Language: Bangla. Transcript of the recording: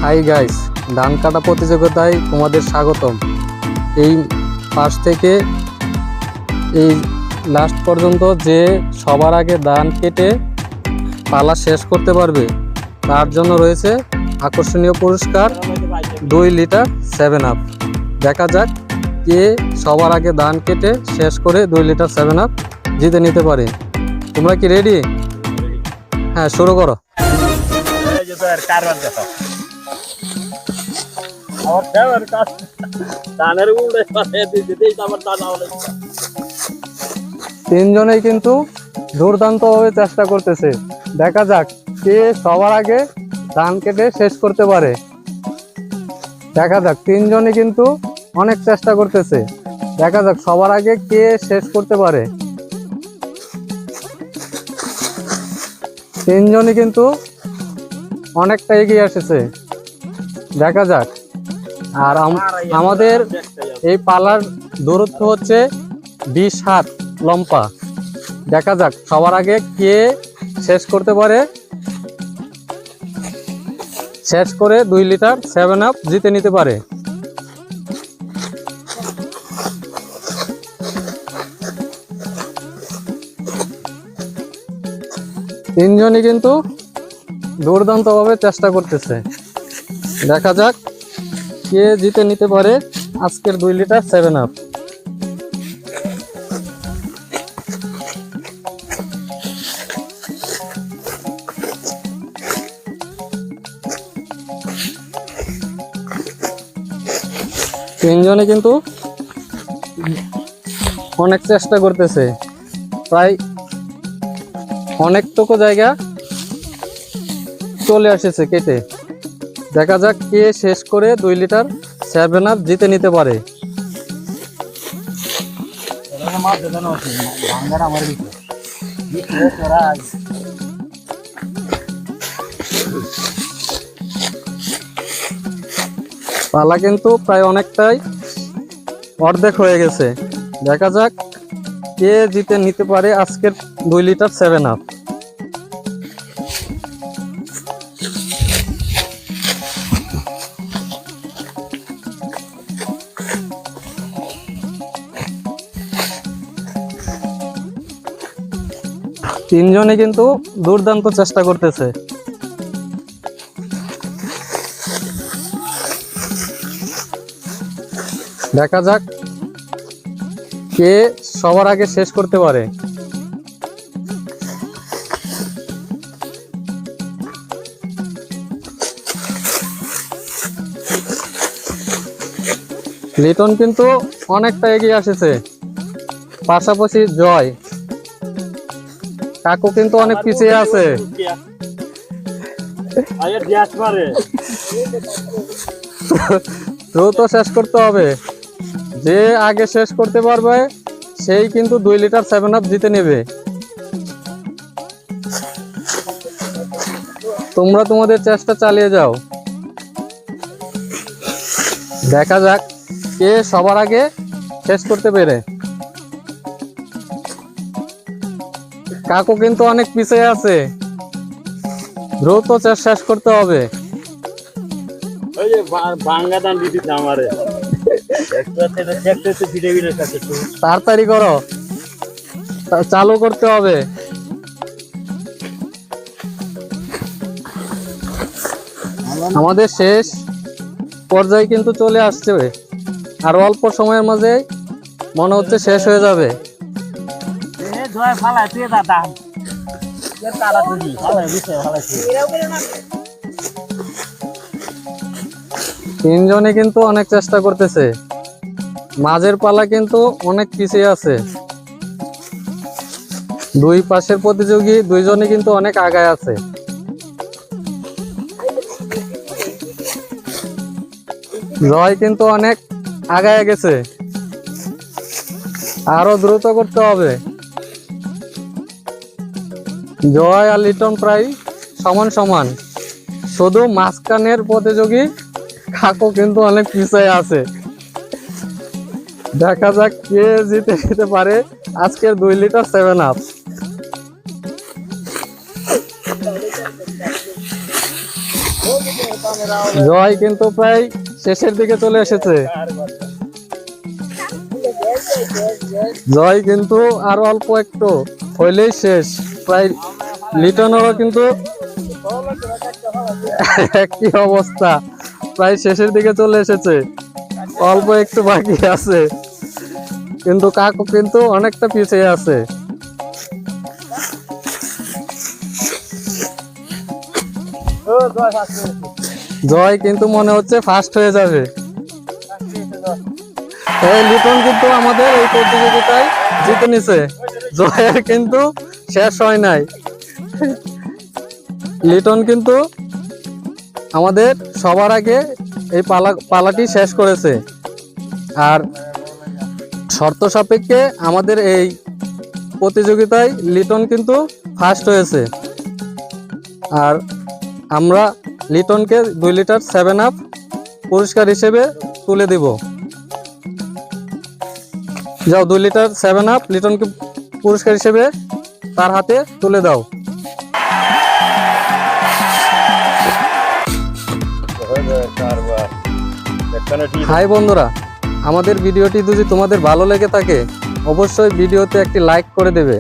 হাই গাইস, ধান কাটা প্রতিযোগিতায় তোমাদের স্বাগতম। এই পাশ থেকে এই লাস্ট পর্যন্ত যে সবার আগে ধান কেটে পালা শেষ করতে পারবে তার জন্য রয়েছে আকর্ষণীয় পুরস্কার 2 লিটার 7 আপ। দেখা যাক কে সবার আগে ধান কেটে শেষ করে 2 লিটার 7 আপ জিতে নিতে পারে। তোমরা কি রেডি? হ্যাঁ, শুরু করো। তিনজনেই কিন্তু দুর্দান্ত ভাবে চেষ্টা করতেছে। দেখা যাক কে সবার আগে ধান কেটে শেষ করতে পারে। দেখা যাক, তিনজনই কিন্তু অনেক চেষ্টা করতেছে। দেখা যাক সবার আগে কে শেষ করতে পারে। তিনজনই কিন্তু অনেকটা এগিয়ে এসেছে। দেখা যাক। আর আমাদের এই পালার দূরত্ব হচ্ছে 20 হাত লম্বা। দেখা যাক সবার আগে কে শেষ করতে পারে, শেষ করে 2 লিটার 7 আপ জিতে নিতে পারে। তিনজনই কিন্তু দুর্দান্ত ভাবে চেষ্টা করতেছে। দেখা যাক কে জিতে নিতে পারে আজকের 2 লিটার 7 আপ। তিনজনে কিন্তু অনেক চেষ্টা করতেছে, প্রায় অনেকটুকু জায়গা চলে এসেছে কেটে। দেখা যাক কে শেষ করে 2 লিটার 7 আপ জিতে নিতে পারে। পালা কিন্তু প্রায় অনেকটাই অর্ধেক হয়ে গেছে। দেখা যাক কে জিতে নিতে পারে আজকের 2 লিটার 7 আপ। তিনজনে কিন্তু দুর্দান্ত চেষ্টা করতেছে। দেখা যাক কে সবার আগে শেষ করতে পারে। লিটন কিন্তু অনেকটা এগিয়ে আসছে, পাশাপাশি জয়। কাকু কিন্তু অনেক পিছিয়ে আছে। দ্রুত শেষ করতে হবে। যে আগে শেষ করতে পারবে সেই কিন্তু 2 লিটার 7 আপ জিতে নেবে। তোমরা তোমাদের চেষ্টা চালিয়ে যাও। দেখা যাক কে সবার আগে শেষ করতে পেরে। কাকু কিন্তু অনেক পিছিয়ে আছে, দ্রুত শেষ করতে হবে। তাড়াতাড়ি করো, চালু করতে হবে। আমাদের শেষ পর্যায়ে কিন্তু চলে আসছে, আর অল্প সময়ের মাঝে মনে হচ্ছে শেষ হয়ে যাবে। তিনজনে কিন্তু অনেক চেষ্টা করতেছে। মাঝের পালা কিন্তু অনেক পিছিয়ে আছে। দুই পাশের প্রতিযোগী দুইজনে কিন্তু অনেক আগায় আছে। জয় কিন্তু অনেক আগায় গেছে, আরো দ্রুত করতে হবে। জয় আর লিটন প্রায় সমান সমান, শুধু মাঝখানের প্রতিযোগী কাকু কিন্তু অনেক পিছিয়ে আছে। দেখা যাক কে জিতে নিতে পারে আজকের 2 লিটার 7 আপ। জয় কিন্তু প্রায় শেষের দিকে চলে এসেছে। জয় কিন্তু আরো অল্প একটু হইলেই শেষ। প্রায় লিটনেরও কিন্তু একই অবস্থা, প্রায় শেষের দিকে চলে এসেছে, অল্প একটু বাকি আছে, কিন্তু কাকু কিন্তু অনেকটা পিছিয়ে আছে। জয় কিন্তু মনে হচ্ছে ফার্স্ট হয়ে যাবে। এই লিটন কিন্তু আমাদের এই প্রতিযোগিতায় জিতে নিছে। জয়ের কিন্তু শেষ হয় নাই। লিটন কিন্তু আমাদের সবার আগে এই পালাটি শেষ করেছে। আর শর্ত সাপেক্ষে আমাদের এই প্রতিযোগিতায় লিটন কিন্তু ফার্স্ট হয়েছে। আর আমরা লিটনকে 2 লিটার 7 আপ পুরস্কার হিসেবে তুলে দেব। যাও 2 লিটার 7 আপ লিটনকে পুরস্কার হিসেবে তার হাতে তুলে দাও। হাই বন্ধুরা, আমাদের ভিডিওটি যদি তোমাদের ভালো লেগে থাকে অবশ্যই ভিডিওতে একটি লাইক করে দেবে।